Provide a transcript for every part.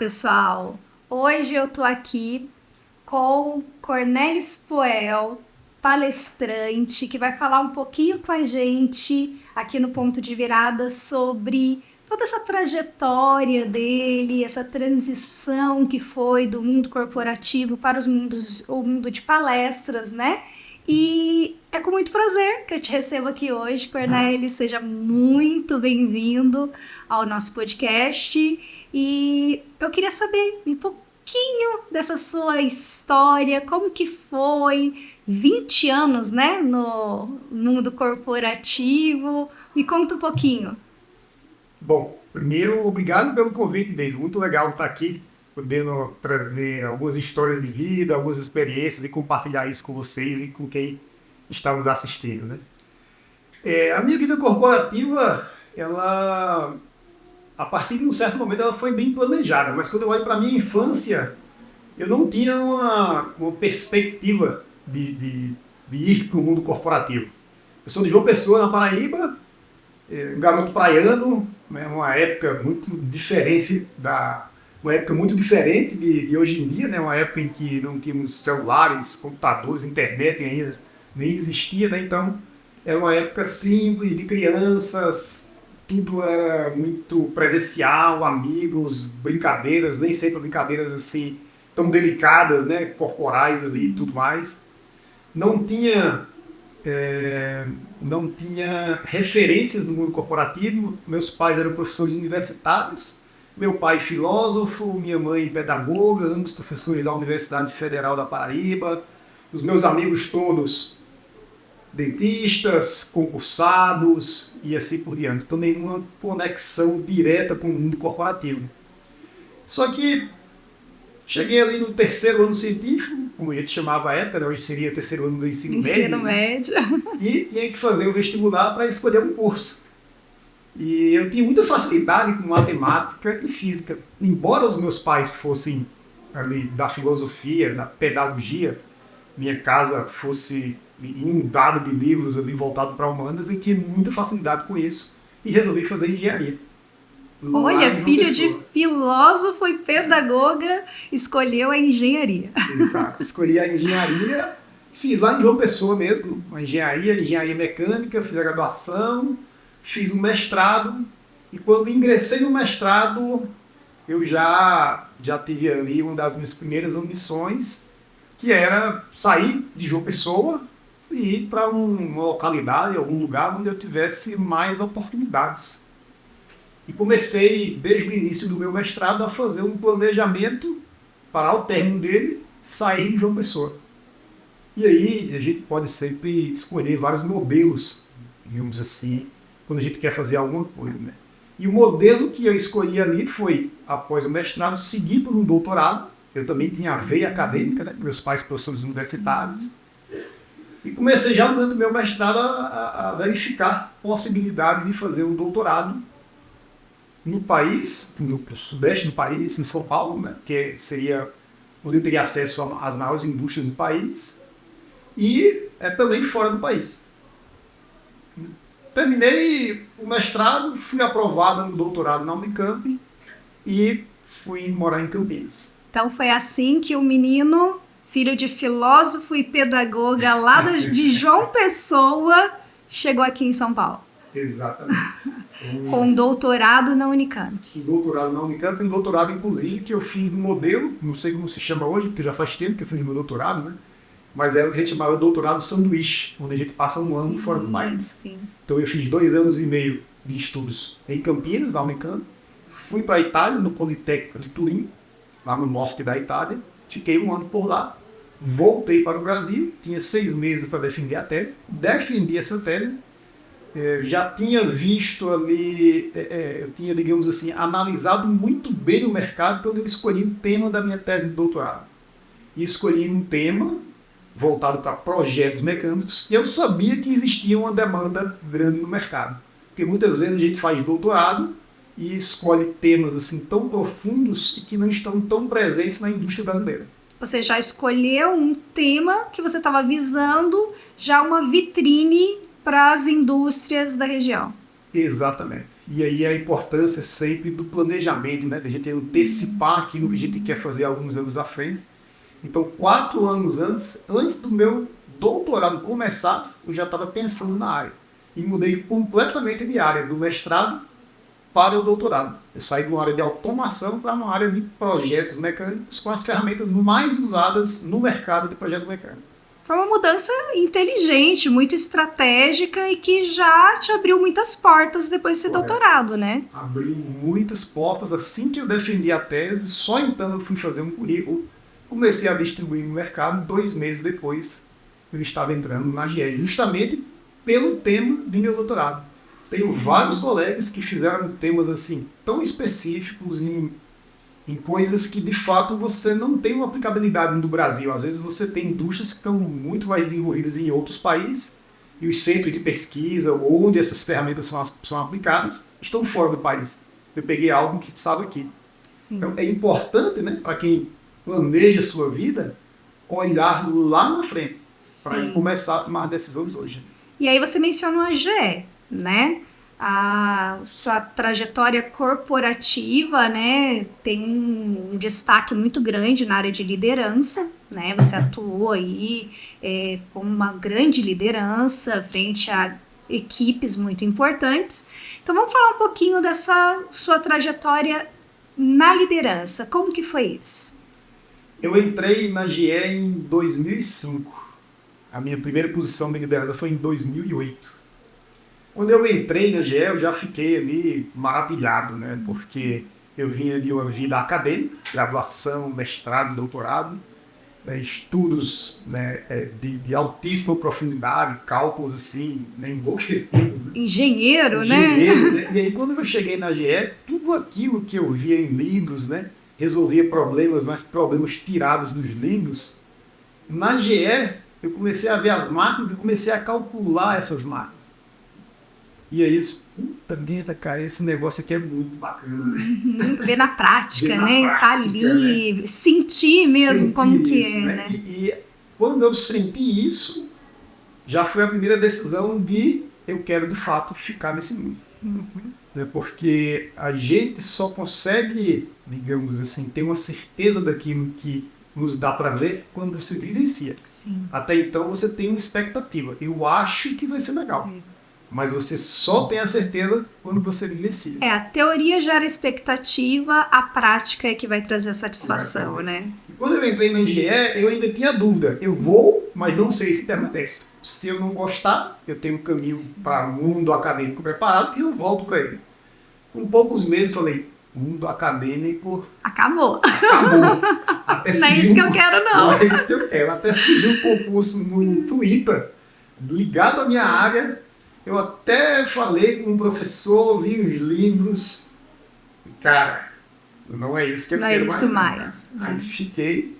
pessoal! Hoje eu tô aqui com Cornelis Poel, palestrante, que vai falar um pouquinho com a gente aqui no Ponto de Virada sobre toda essa trajetória dele, essa transição que foi do mundo corporativo para o mundo de palestras, né? E é com muito prazer que eu te recebo aqui hoje, Cornelis. Seja muito bem-vindo ao nosso podcast. E eu queria saber um pouquinho dessa sua história, como que foi 20 anos, né, no mundo corporativo. Me conta um pouquinho. Bom, primeiro, obrigado pelo convite, Deise. Muito legal estar aqui, podendo trazer algumas histórias de vida, algumas experiências e compartilhar isso com vocês e com quem está nos assistindo, né? A minha vida corporativa, ela, a partir de um certo momento, ela foi bem planejada, mas quando eu olho para a minha infância, eu não tinha uma perspectiva de ir para o mundo corporativo. Eu sou de João Pessoa, na Paraíba, um garoto praiano, né, uma época muito diferente de hoje em dia, né, uma época em que não tínhamos celulares, computadores, internet ainda nem existia, né, então era uma época simples, de crianças, tudo era muito presencial, amigos, brincadeiras, nem sempre brincadeiras assim tão delicadas, né, corporais ali e tudo mais. Não tinha não tinha referências no mundo corporativo. Meus pais eram professores universitários, meu pai filósofo, minha mãe pedagoga, ambos professores da Universidade Federal da Paraíba, os meus amigos todos dentistas, concursados e assim por diante. Então nenhuma conexão direta com o mundo corporativo. Só que cheguei ali no terceiro ano científico, como a gente chamava a época, né? Hoje seria o terceiro ano do ensino médio, e tinha que fazer o vestibular para escolher um curso. E eu tinha muita facilidade com matemática e física. Embora os meus pais fossem ali da filosofia, da pedagogia, minha casa fosse inundada de livros ali voltados para humanas, eu tinha muita facilidade com isso e resolvi fazer engenharia. Olha, filho de filósofo e pedagoga, escolheu a engenharia. Exato, escolhi a engenharia, fiz lá em João Pessoa mesmo, a engenharia mecânica, fiz a graduação, fiz um mestrado, e quando ingressei no mestrado, eu já tive ali uma das minhas primeiras ambições, que era sair de João Pessoa e ir para uma localidade, algum lugar onde eu tivesse mais oportunidades. E comecei, desde o início do meu mestrado, a fazer um planejamento para, ao término dele, sair de João Pessoa. E aí a gente pode sempre escolher vários modelos, digamos assim, quando a gente quer fazer alguma coisa, né? E o modelo que eu escolhi ali foi, após o mestrado, seguir por um doutorado. Eu também tinha a veia acadêmica, né? Meus pais professores universitários. E comecei já durante o meu mestrado a verificar possibilidades de fazer um doutorado no país, no sudeste do país, em São Paulo, né, que seria onde eu teria acesso às maiores indústrias do país, e também fora do país. Terminei o mestrado, fui aprovado no doutorado na Unicamp e fui morar em Campinas. Então foi assim que o menino, filho de filósofo e pedagoga lá de João Pessoa, chegou aqui em São Paulo. Exatamente. Com doutorado na Unicamp. Doutorado na Unicamp, um doutorado, inclusive, que eu fiz no modelo, não sei como se chama hoje, porque já faz tempo que eu fiz meu doutorado, né? Mas era o que a gente chamava de doutorado sanduíche, onde a gente passa um ano fora do país. Sim. Então eu fiz 2 anos e meio de estudos em Campinas, na Unicamp, fui para a Itália, no Politécnico de Turim, lá no norte da Itália, fiquei um ano por lá, voltei para o Brasil, tinha 6 meses para defender a tese, defendi essa tese. Já tinha visto ali, eu tinha, digamos assim, analisado muito bem o mercado quando eu escolhi o tema da minha tese de doutorado. E escolhi um tema voltado para projetos mecânicos que eu sabia que existia uma demanda grande no mercado. Porque muitas vezes a gente faz doutorado e escolhe temas assim tão profundos e que não estão tão presentes na indústria brasileira. Você já escolheu um tema que você estava visando, já uma vitrine para as indústrias da região. Exatamente. E aí a importância sempre do planejamento, né? De a gente antecipar aquilo que a gente quer fazer alguns anos à frente. Então, 4 anos antes do meu doutorado começar, eu já estava pensando na área. E mudei completamente de área, do mestrado para o doutorado. Eu saí de uma área de automação para uma área de projetos mecânicos com as ferramentas mais usadas no mercado de projeto mecânico. Foi uma mudança inteligente, muito estratégica e que já te abriu muitas portas depois de ser doutorado, né? Abriu muitas portas. Assim que eu defendi a tese, só então eu fui fazer um currículo, comecei a distribuir no mercado. 2 meses depois, eu estava entrando na GE, justamente pelo tema de meu doutorado. Tenho vários colegas que fizeram temas assim tão específicos em coisas que de fato você não tem uma aplicabilidade no Brasil. Às vezes você tem indústrias que estão muito mais desenvolvidas em outros países e os centros de pesquisa, onde essas ferramentas são aplicadas, estão fora do país. Eu peguei algo que estava aqui. Sim. Então é importante, né, para quem planeja a sua vida, olhar lá na frente para começar a tomar decisões hoje. E aí você mencionou a GE, né? A sua trajetória corporativa, né, tem um destaque muito grande na área de liderança, né? Você atuou aí como uma grande liderança frente a equipes muito importantes. Então vamos falar um pouquinho dessa sua trajetória na liderança. Como que foi isso? Eu entrei na GE em 2005. A minha primeira posição de liderança foi em 2008. Quando eu entrei na GE, eu já fiquei ali maravilhado, né? Porque eu vinha de uma vida acadêmica, graduação, mestrado, doutorado, né? Estudos, né? de altíssima profundidade, cálculos assim, né? Enlouquecidos. Né? Engenheiro, né? E aí quando eu cheguei na GE, tudo aquilo que eu via em livros, né? Resolvia problemas, mas problemas tirados dos livros. Na GE, eu comecei a ver as máquinas e comecei a calcular essas máquinas. E aí, puta merda, cara, esse negócio aqui é muito bacana. Ver na prática, ver na né? prática, Tá ali, né? Sentir mesmo sentir como que isso, é, né? né? E quando eu senti isso, já foi a primeira decisão de eu quero, de fato, ficar nesse mundo. Porque a gente só consegue, digamos assim, ter uma certeza daquilo que nos dá prazer quando se vivencia. Sim. Até então você tem uma expectativa. Eu acho que vai ser legal. Mas você só tem a certeza quando você vivencia. A teoria gera expectativa, a prática é que vai trazer a satisfação, né? E quando eu entrei na GE, eu ainda tinha dúvida. Eu vou, mas não sei se permanece. Se eu não gostar, eu tenho um caminho para o mundo acadêmico preparado e eu volto para ele. Com poucos meses, falei, mundo acadêmico... Acabou. Até não é isso que eu quero, não. Não é isso que eu quero. Até surgiu um concurso no Twitter, ligado à minha área. Eu até falei com um professor, vi os livros. Cara, não é isso que eu quero mais. Não é isso mais. Aí fiquei.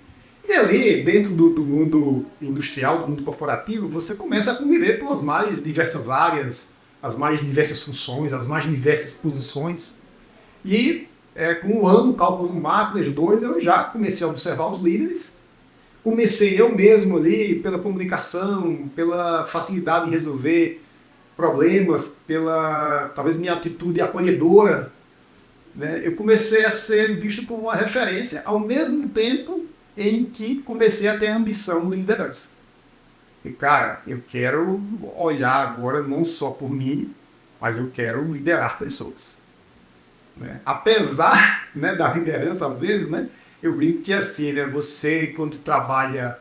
E ali, dentro do mundo industrial, do mundo corporativo, você começa a conviver com as mais diversas áreas, as mais diversas funções, as mais diversas posições. E com um ano, calculando máquinas 2, eu já comecei a observar os líderes. Comecei eu mesmo ali, pela comunicação, pela facilidade de resolver problemas, pela talvez minha atitude acolhedora, né? Eu comecei a ser visto como uma referência ao mesmo tempo em que comecei a ter a ambição de liderança. E cara, eu quero olhar agora não só por mim, mas eu quero liderar pessoas, né? Apesar, né, da liderança, às vezes, né, eu brinco que é assim, né, você quando trabalha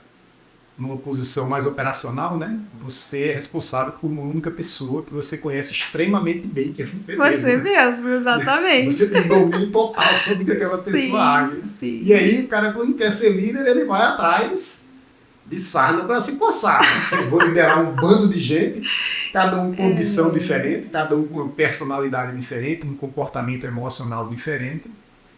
numa posição mais operacional, né? Você é responsável por uma única pessoa que você conhece extremamente bem, que é você mesmo. Você mesmo, exatamente. Você tem domínio total sobre o que aquela pessoa age. Sim. E aí, o cara, quando quer ser líder, ele vai atrás de sarna para se coçar. Eu vou liderar um bando de gente, cada um com ambição diferente, cada um com uma personalidade diferente, um comportamento emocional diferente,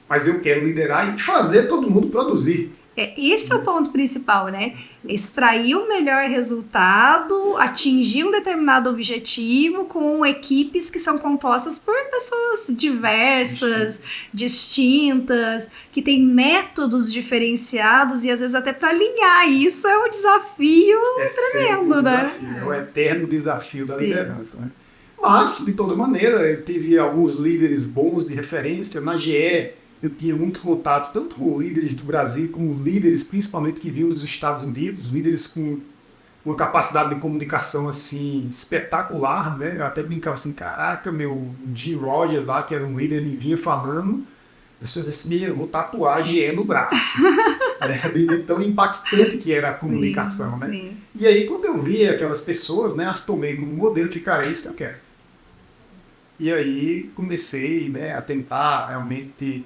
mas eu quero liderar e fazer todo mundo produzir. Esse é o ponto principal, né? Extrair o melhor resultado, atingir um determinado objetivo com equipes que são compostas por pessoas diversas, distintas, que têm métodos diferenciados e às vezes até para alinhar isso é um desafio tremendo, né? É o eterno desafio da liderança, né? Mas, de toda maneira, eu tive alguns líderes bons de referência. Na GE, eu tinha muito contato tanto com líderes do Brasil, como líderes, principalmente, que vinham dos Estados Unidos, líderes com uma capacidade de comunicação, assim, espetacular, né? Eu até brincava assim, caraca, meu Jim Rogers lá, que era um líder, ele vinha falando, eu disse, eu vou tatuar a GE no braço. Né? De tão impactante que era a comunicação, né? Sim. E aí, quando eu vi aquelas pessoas, né, as tomei como modelo, de cara, é isso que eu quero. E aí comecei, né, a tentar realmente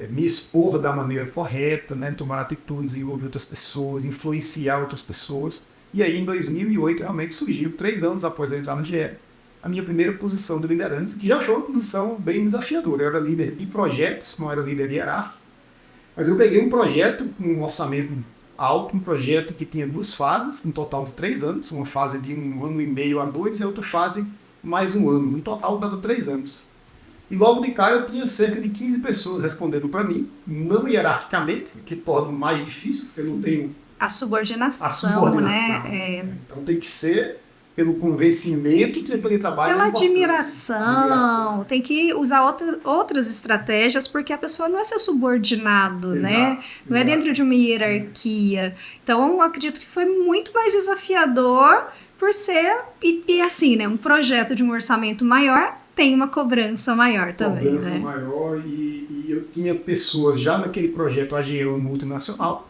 me expor da maneira correta, né, tomar atitudes, envolver outras pessoas, influenciar outras pessoas. E aí, em 2008, realmente surgiu, 3 anos após eu entrar no GE, a minha primeira posição de liderança, que já foi uma posição bem desafiadora. Eu era líder de projetos, não era líder hierárquico, mas eu peguei um projeto com um orçamento alto, um projeto que tinha 2 fases, um total de 3 anos, uma fase de 1 ano e meio a 2 e a outra fase mais 1 ano. No total dava 3 anos. E logo de cara eu tinha cerca de 15 pessoas respondendo para mim, não hierarquicamente, que torna mais difícil, porque eu não tenho A subordinação, a subordinação. né? Então tem que ser pelo convencimento que aquele trabalho Pela é importante. admiração, tem que usar outras estratégias, porque a pessoa não é seu subordinado, né? Não é dentro de uma hierarquia. Então, eu acredito que foi muito mais desafiador por ser, e assim, né? Um projeto de um orçamento maior tem uma cobrança maior também, Cobrança né? maior e eu tinha pessoas já naquele projeto AGEO multinacional.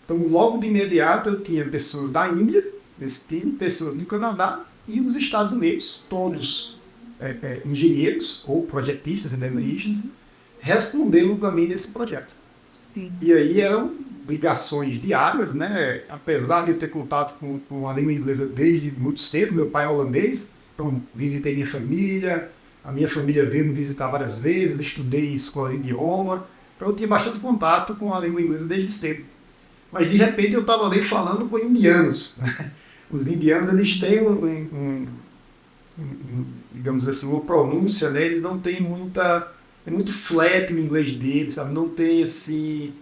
Então, logo de imediato, eu tinha pessoas da Índia, nesse time, pessoas do Canadá e dos Estados Unidos, todos engenheiros ou projetistas e desenhistas, respondendo para mim nesse projeto. Sim. E aí eram ligações diárias, né? Apesar de eu ter contato com a língua inglesa desde muito cedo, meu pai é holandês, então visitei minha família, a minha família veio me visitar várias vezes, estudei escola de idioma, então eu tinha bastante contato com a língua inglesa desde cedo. Mas de repente eu estava ali falando com indianos. Os indianos, eles têm digamos assim, uma pronúncia, né? Eles não têm muita... É muito flat o inglês deles, sabe? Não tem assim...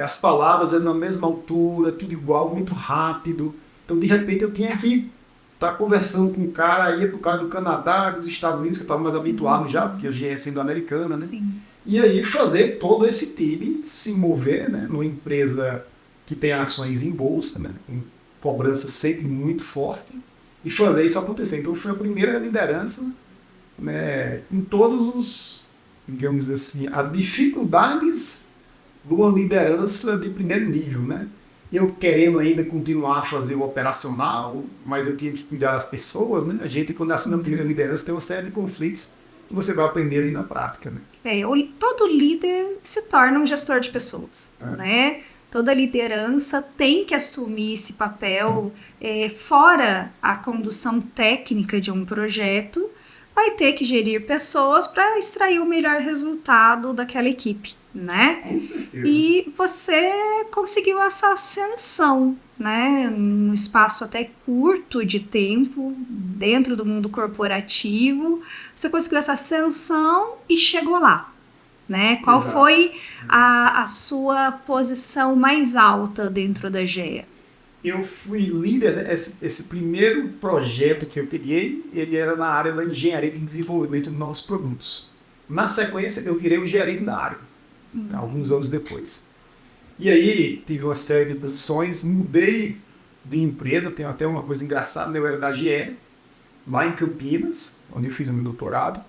as palavras na mesma altura, tudo igual, muito rápido. Então, de repente, eu tinha que estar conversando com um cara, ia para o cara do Canadá, dos Estados Unidos, que eu estava mais habituado já, porque eu já ia sendo americana, né? Sim. E aí fazer todo esse time se mover, né? Numa empresa que tem ações em bolsa, né? Com cobrança sempre muito forte, e fazer isso acontecer. Então, foi a primeira liderança, né? Em todos os, digamos assim, as dificuldades de uma liderança de primeiro nível, né? Eu querendo ainda continuar a fazer o operacional, mas eu tinha que cuidar das pessoas, né? A gente, quando assume a primeira liderança, tem uma série de conflitos que você vai aprender ali na prática, né? Todo líder se torna um gestor de pessoas, né? Toda liderança tem que assumir esse papel, fora a condução técnica de um projeto, vai ter que gerir pessoas para extrair o melhor resultado daquela equipe, né? Com certeza. E você conseguiu essa ascensão, né? Num espaço até curto de tempo, dentro do mundo corporativo, você conseguiu essa ascensão e chegou lá, né? Qual Exato. foi a sua posição mais alta dentro da GEA? Eu fui líder, né? Esse primeiro projeto que eu peguei, ele era na área da engenharia de desenvolvimento de novos produtos. Na sequência, eu virei o gerente da área, alguns anos depois. E aí, tive uma série de posições, mudei de empresa, tem até uma coisa engraçada, eu era da GE, lá em Campinas, onde eu fiz o meu doutorado.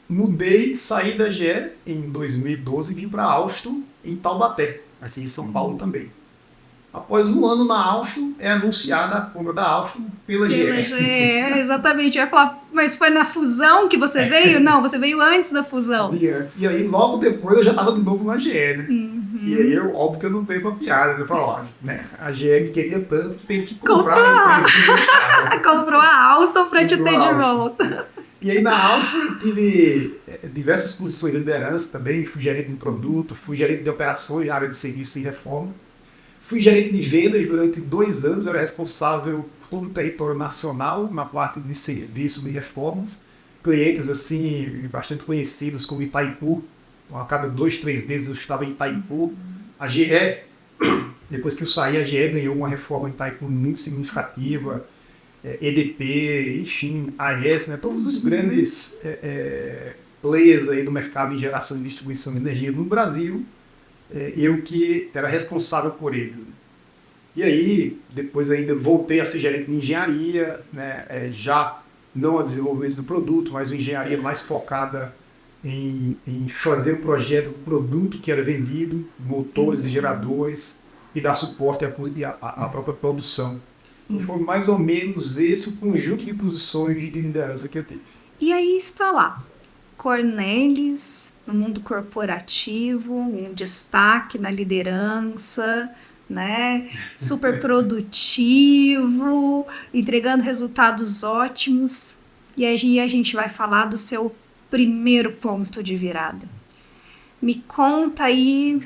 Mudei, saí da GE em 2012 e vim para a Alstom, em Taubaté, aqui em São Paulo também. Após 1 ano na Alstom, é anunciada a compra da Alstom pela GE. Exatamente. Eu ia falar, mas foi na fusão que você veio? Não, você veio antes da fusão. E aí, logo depois, eu já estava de novo na GE, né? E aí, óbvio que eu não tenho uma piada. Eu falo, ó, né? A GE me queria tanto que teve que comprar a empresa que eu estava. Comprou a Alstom para te ter de volta. E aí, na Alstom, eu tive diversas posições de liderança também. Fui gerente de produto, fui gerente de operações, área de serviço e reforma. Fui gerente de vendas durante 2 anos, eu era responsável por todo o território nacional, na parte de serviço e reformas. Clientes assim, bastante conhecidos como Itaipu, então, a cada 2, 3 meses eu estava em Itaipu. A GE, depois que eu saí, a GE ganhou uma reforma em Itaipu muito significativa. EDP, enfim, AES, né, todos os grandes players aí do mercado em geração e distribuição de energia no Brasil, eu que era responsável por eles. E aí, depois ainda voltei a ser gerente de engenharia, né, já não a desenvolvimento do produto, mas uma engenharia mais focada em fazer o projeto, o produto que era vendido, motores e geradores, e dar suporte à própria produção. Então, foi mais ou menos esse o conjunto de posições de liderança que eu tive. E aí está lá, Cornelis, no mundo corporativo, um destaque na liderança, né? Super produtivo, entregando resultados ótimos. E aí a gente vai falar do seu primeiro ponto de virada. Me conta aí,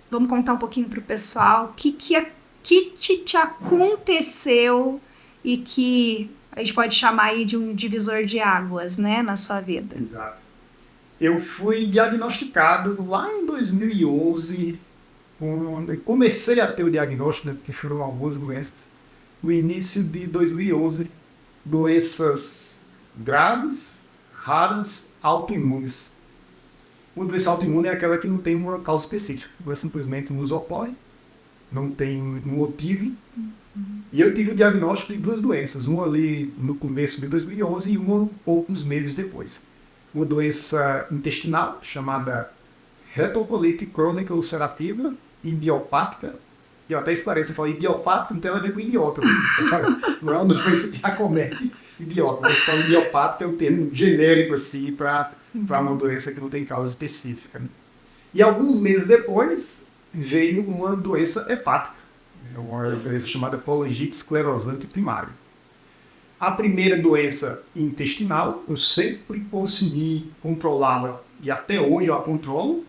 vamos contar um pouquinho para o pessoal, o que te aconteceu e que a gente pode chamar aí de um divisor de águas, né, na sua vida. Exato. Eu fui diagnosticado lá em 2011, comecei a ter o diagnóstico, né, porque foram algumas doenças, no início de 2011, doenças graves, raras, autoimunes. Uma doença autoimune é aquela que não tem uma causa específica, ela simplesmente nos ocorre, não tem um motivo. E eu tive o diagnóstico de duas doenças, uma ali no começo de 2011 e uma poucos meses depois. Uma doença intestinal chamada retocolite crônica ulcerativa idiopática. E eu até esclareço, eu falo idiopática não tem nada a ver com idiota. Não é uma doença que acomete idiota, mas só idiopática é um termo genérico assim para uma doença que não tem causa específica. Né? E alguns meses depois veio uma doença hepática, uma doença chamada colangite esclerosante primária. A primeira doença intestinal, eu sempre consegui controlá-la, e até hoje eu a controlo,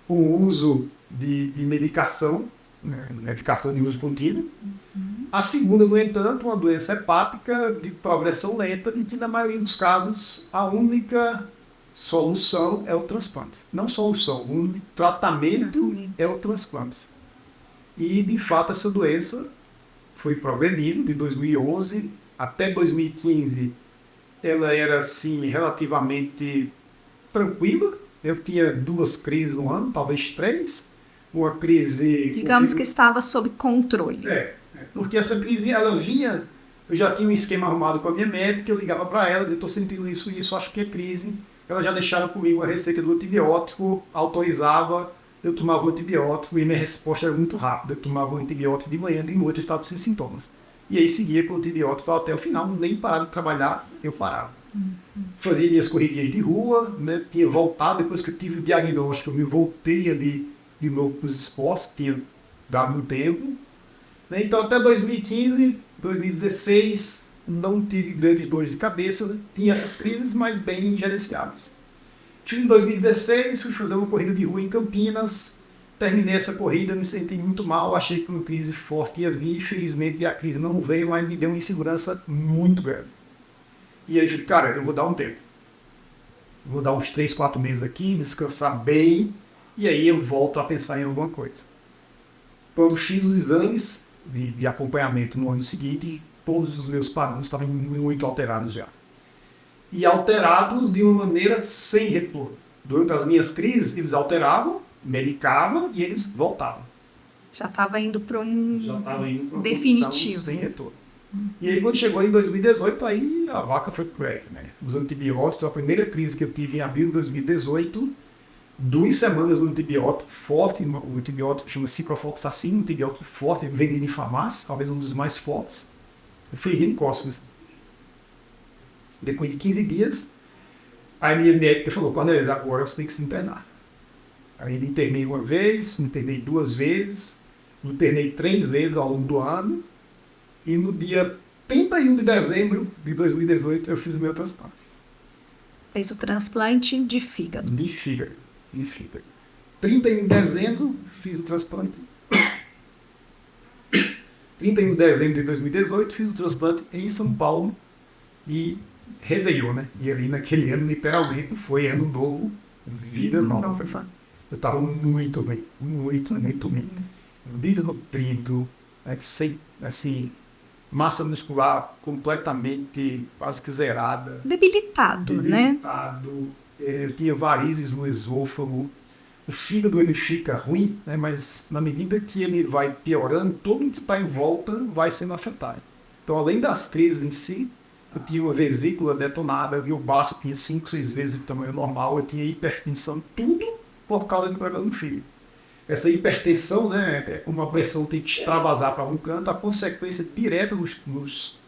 com o uso de medicação, né, medicação de uso contínuo. A segunda, no entanto, uma doença hepática de progressão lenta, e que na maioria dos casos a única solução é o transplante. Não solução, o único tratamento é o transplante. E, de fato, essa doença foi progredindo de 2011 até 2015. Ela era, assim, relativamente tranquila. Eu tinha 2 crises no ano, talvez 3. Uma crise... Digamos que estava sob controle. Porque essa crise, ela vinha... Eu já tinha um esquema arrumado com a minha médica, eu ligava para ela, dizia, estou sentindo isso, acho que é crise. Ela já deixava comigo a receita do antibiótico, autorizava, eu tomava o antibiótico e minha resposta era muito rápida. Eu tomava o antibiótico de manhã, de noite eu estava sem sintomas. E aí seguia com o antibiótico até o final, nem parava de trabalhar, eu parava. Fazia minhas corridinhas de rua, né? Tinha voltado, depois que eu tive o diagnóstico, eu me voltei ali de novo para os esportes, tinha dado um tempo. Né? Então até 2015, 2016, não tive grandes dores de cabeça, né? Tinha essas crises, mas bem gerenciáveis. Em 2016, fui fazer uma corrida de rua em Campinas, terminei essa corrida, me senti muito mal, achei que uma crise forte ia vir, infelizmente a crise não veio, mas me deu uma insegurança muito grande. E aí eu falei, cara, eu vou dar um tempo. Vou dar uns 3, 4 meses aqui, descansar bem, e aí eu volto a pensar em alguma coisa. Quando fiz os exames de acompanhamento no ano seguinte, todos os meus parâmetros estavam muito alterados já. E alterados de uma maneira sem retorno. Durante as minhas crises, eles alteravam, medicavam e eles voltavam. Já estava indo para um definitivo. Sem retorno. E aí, quando chegou em 2018, aí a vaca foi pro brejo, né? Os antibióticos, a primeira crise que eu tive em abril de 2018, 2 semanas do antibiótico forte, o antibiótico chama ciprofloxacin, um antibiótico forte, vendido em farmácia, talvez um dos mais fortes. Eu fui em cócegas. Depois de 15 dias, a minha médica falou, Cornelis, agora você tem que se internar. Aí me internei uma vez, me internei 2 vezes, me internei 3 vezes ao longo do ano, e no dia 31 de dezembro de 2018 eu fiz o meu transplante. Fez o transplante de fígado. De fígado. 31 de dezembro fiz o transplante. 31 de dezembro de 2018 fiz o transplante em São Paulo e Réveillon, né? E ali naquele ano, literalmente, foi ano novo, vida nova. Eu estava muito bem. Desnutrido, assim, massa muscular completamente quase que zerada, Debilitado, né? debilitado, eu tinha varizes no esôfago, o fígado ele fica ruim, né, mas na medida que ele vai piorando, todo mundo que está em volta vai sendo afetado. Então, além das crises em si, eu tinha uma vesícula detonada, meu baço tinha 5, 6 vezes o tamanho normal, eu tinha hipertensão, tudo por causa do problema do fígado. Essa hipertensão, né, como a pressão tem que extravasar para um canto, a consequência direta nos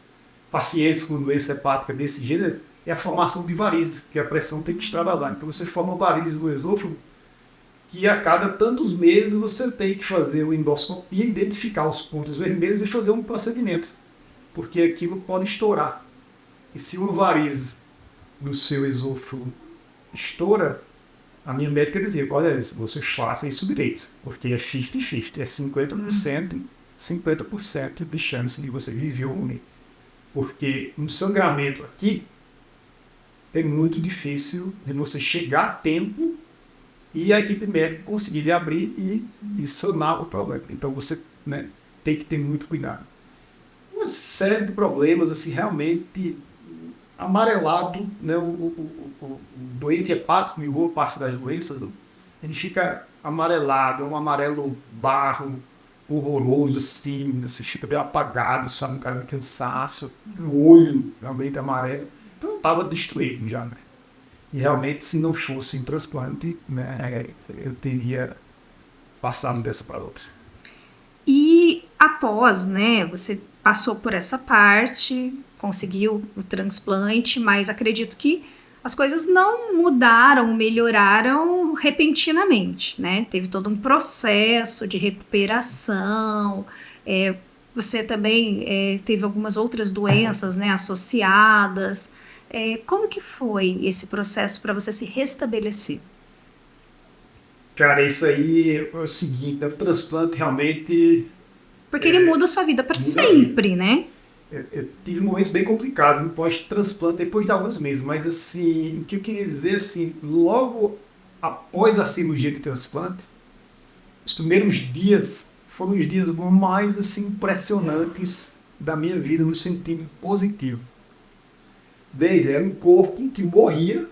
pacientes com doença hepática desse gênero é a formação de varizes, que a pressão tem que extravasar. Então você forma varizes no esôfago, que a cada tantos meses você tem que fazer uma endoscopia, identificar os pontos vermelhos e fazer um procedimento, porque aquilo pode estourar. E se uma varize no seu esôfago estoura, a minha médica dizia, olha, você faça isso direito, porque é 50-50, é 50%, 50% de chance de você viver ou morrer. Porque um sangramento aqui é muito difícil de você chegar a tempo e a equipe médica conseguir lhe abrir e sanar o problema. Então você, né, tem que ter muito cuidado. Uma série de problemas, assim, realmente amarelado, né, o doente hepático, e boa parte das doenças, ele fica amarelado, é um amarelo barro, horroroso, assim, você fica bem apagado, sabe, um cara de cansaço, o olho realmente amarelo. Então eu estava destruído já, né? E realmente, se não fosse em transplante, né, eu teria passado dessa para outra. E após, né, você passou por essa parte, conseguiu o transplante, mas acredito que as coisas não mudaram, melhoraram repentinamente, né? Teve todo um processo de recuperação. Você também teve algumas outras doenças, né, associadas. Como que foi esse processo para você se restabelecer? Cara, isso aí é o seguinte, né, o transplante realmente Porque ele muda a sua vida para muda a vida. sempre, né? Eu tive momentos bem complicados no pós-transplante depois de alguns meses, mas assim, o que eu queria dizer, assim, logo após a cirurgia de transplante, os primeiros dias foram os dias mais, assim, impressionantes da minha vida no sentido positivo. Desde era um corpo que morria,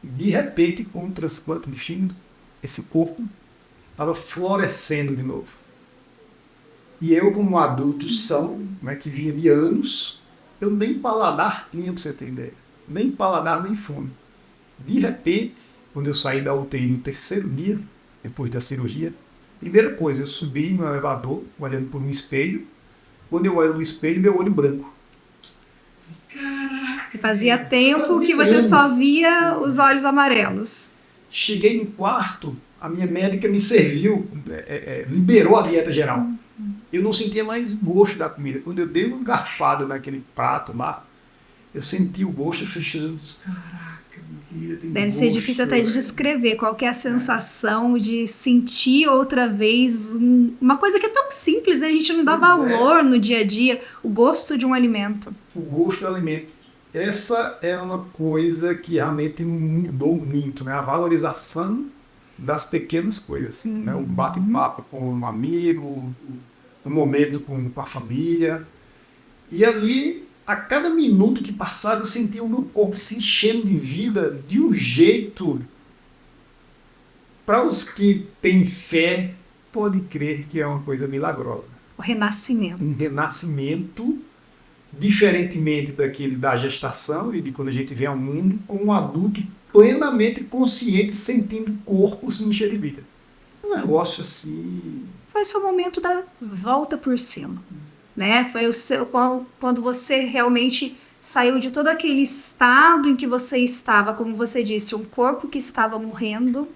de repente, com um transplante de fígado, esse corpo estava florescendo de novo. E eu, como um adulto são, né, que vinha de anos, eu nem paladar tinha, para você ter ideia. Nem paladar, nem fome. De repente, quando eu saí da UTI no terceiro dia, depois da cirurgia, primeira coisa, eu subi no elevador, olhando por um espelho. Quando eu olho no espelho, meu olho branco. Fazia tempo que você só via os olhos amarelos. Cheguei no quarto, a minha médica me serviu, liberou a dieta geral. Eu não sentia mais gosto da comida. Quando eu dei uma garfada naquele prato lá, eu senti o gosto, eu fechei, caraca, minha vida tem Deve gosto. ser difícil até de descrever qual que é a sensação de sentir outra vez uma coisa que é tão simples, né? A gente não dá valor no dia a dia, o gosto de um alimento. O gosto do alimento. Essa é uma coisa que realmente mudou muito, né? A valorização das pequenas coisas. Né? O bate-papo com um amigo, o momento com a família. E ali, a cada minuto que passava, eu sentia o meu corpo se enchendo de vida de um jeito. Para os que têm fé, pode crer que é uma coisa milagrosa. O renascimento. Um renascimento, diferentemente daquele da gestação e de quando a gente vem ao mundo, com um adulto plenamente consciente, sentindo o corpo se encher de vida. Um negócio assim. Foi o seu momento da volta por cima, né? Foi o seu, quando você realmente saiu de todo aquele estado em que você estava, como você disse, um corpo que estava morrendo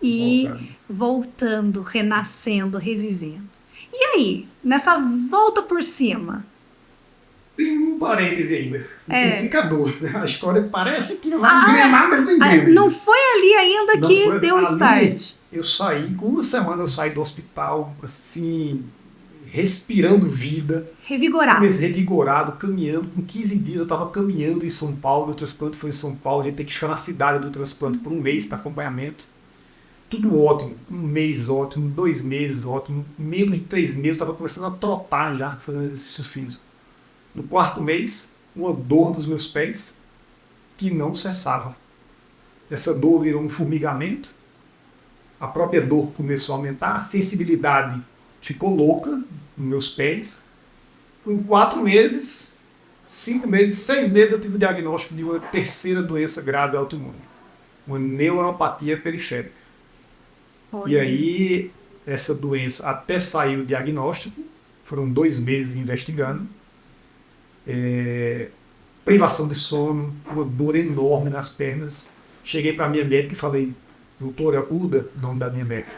e voltando, renascendo, revivendo. E aí, nessa volta por cima? Tem um parêntese ainda, complicador, né? A história parece que vai engrenar, mas não engrena. Não foi ali ainda não que deu o start. Eu saí, com uma semana eu saí do hospital, assim, respirando vida. Revigorado. Revigorado, caminhando. Com 15 dias eu estava caminhando em São Paulo, o transplante foi em São Paulo, a gente tem que ficar na cidade do transplante por um mês para acompanhamento. Tudo ótimo, um mês ótimo, 2 meses ótimo, menos de 3 meses eu estava começando a trotar já, fazendo exercício físico. No 4º mês, uma dor nos meus pés que não cessava. Essa dor virou um formigamento, a própria dor começou a aumentar, a sensibilidade ficou louca nos meus pés. Em 4 meses, 5 meses, 6 meses eu tive o diagnóstico de uma terceira doença grave autoimune, uma neuropatia periférica. E aí, essa doença, até sair o diagnóstico, foram 2 meses investigando, privação de sono, uma dor enorme nas pernas. Cheguei para a minha médica e falei, doutora Uda, nome da minha médica.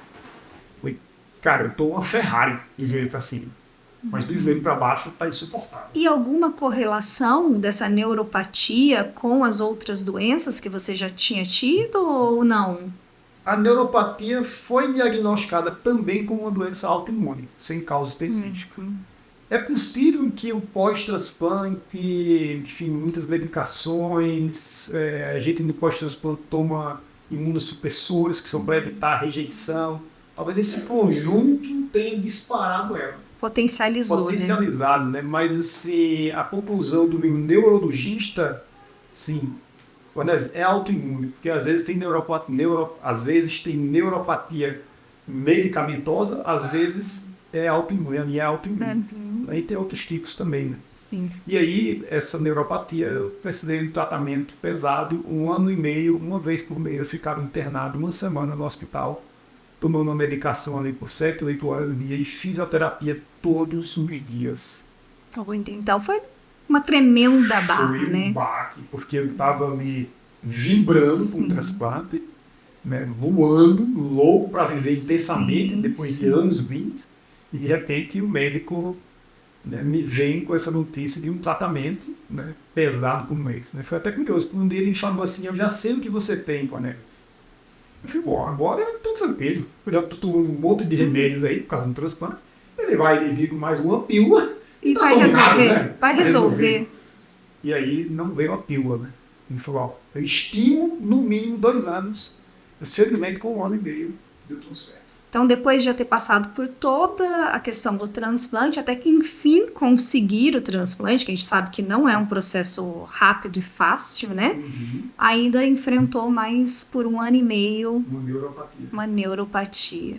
Falei, cara, eu tô uma Ferrari de joelho para cima, mas do joelho para baixo tá insuportável. E alguma correlação dessa neuropatia com as outras doenças que você já tinha tido ou não? A neuropatia foi diagnosticada também como uma doença autoimune, sem causa específica. É possível que o pós-transplante, enfim, muitas medicações, a gente no pós-transplante toma imunossupressores que são para evitar a rejeição. Talvez esse conjunto tenha disparado ela. Potencializado, né? Mas assim, a conclusão do meu neurologista, sim, é autoimune, porque às vezes tem neuropatia medicamentosa, às vezes é autoimune, a minha é autoimune. Aí tem outros tipos também, né? Sim. E aí, essa neuropatia, eu precisei de tratamento pesado, 1 ano e meio, uma vez por mês, eu ficava internado 1 semana no hospital, tomando uma medicação ali por 7, 8 horas por dia e fisioterapia todos os dias. Então foi uma tremenda barra, foi né? Um baque, porque eu estava ali vibrando com o transplante, né, voando, louco para viver intensamente, depois de anos 20, e de repente o médico, né, me vem com essa notícia de um tratamento, né, pesado por mês. Né? Foi até curioso, porque um dia ele falou assim, eu já sei o que você tem, Cornelius. Eu falei, bom, agora eu estou tranquilo, eu já estou tomando um monte de remédios aí por causa do transplante, ele vai me vir com mais uma pílula e tá vai resolver, nada, né? Vai resolver. E aí não veio a pílula, né? Ele falou, ó, eu estimo no mínimo 2 anos, simplesmente com 1 ano e meio deu tudo certo. Então, depois de já ter passado por toda a questão do transplante, até que enfim conseguir o transplante, que a gente sabe que não é um processo rápido e fácil, né? Ainda enfrentou mais por 1 ano e meio uma neuropatia.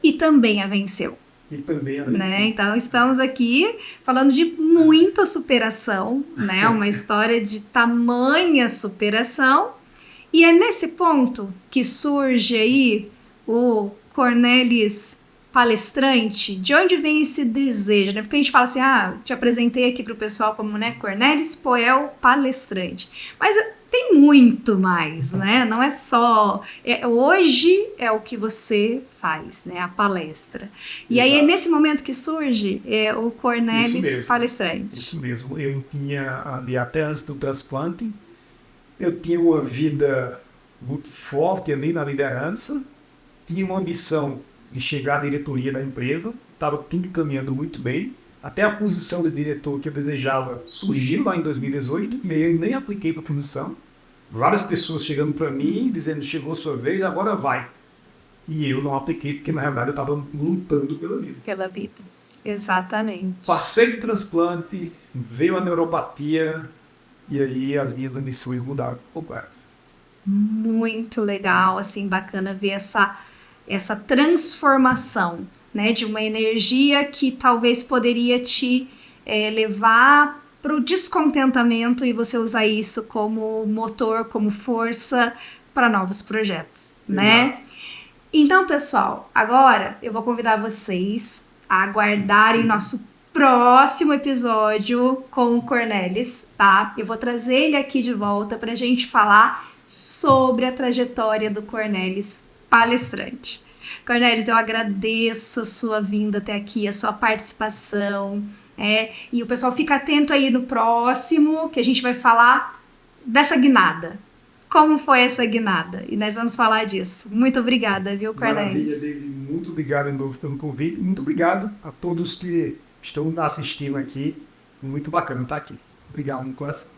E também a venceu. Né? Então, estamos aqui falando de muita superação, né? Uma história de tamanha superação. E é nesse ponto que surge aí o Cornelius palestrante. De onde vem esse desejo? Né? Porque a gente fala assim, te apresentei aqui para o pessoal como, né, Cornelius Poel palestrante. Mas tem muito mais, né? Não é só... hoje é o que você faz, né? A palestra. E Exato. Aí é nesse momento que surge o Cornelius palestrante. Isso mesmo. Eu tinha, ali, até antes do transplante, eu tinha uma vida muito forte ali na liderança, tinha uma ambição de chegar à diretoria da empresa, estava tudo caminhando muito bem, até a posição de diretor que eu desejava surgiu lá em 2018, e eu nem apliquei para a posição. Várias pessoas chegando para mim, dizendo, chegou a sua vez, agora vai. E eu não apliquei, porque na realidade eu estava lutando pela vida. Pela vida, exatamente. Passei de transplante, veio a neuropatia, e aí as minhas ambições mudaram um pouco. Muito legal, assim, bacana ver essa transformação, né, de uma energia que talvez poderia te levar para o descontentamento e você usar isso como motor, como força para novos projetos, né? Então, pessoal, agora eu vou convidar vocês a aguardarem nosso próximo episódio com o Cornelius, tá? Eu vou trazer ele aqui de volta para a gente falar sobre a trajetória do Cornelius palestrante. Cornelius, eu agradeço a sua vinda até aqui, a sua participação, e o pessoal fica atento aí no próximo, que a gente vai falar dessa guinada. Como foi essa guinada? E nós vamos falar disso. Muito obrigada, viu, Cornelius? Maravilha, Daisy. Muito obrigado de novo pelo convite. Muito obrigado a todos que estão assistindo aqui. Muito bacana estar aqui. Obrigado, no coração.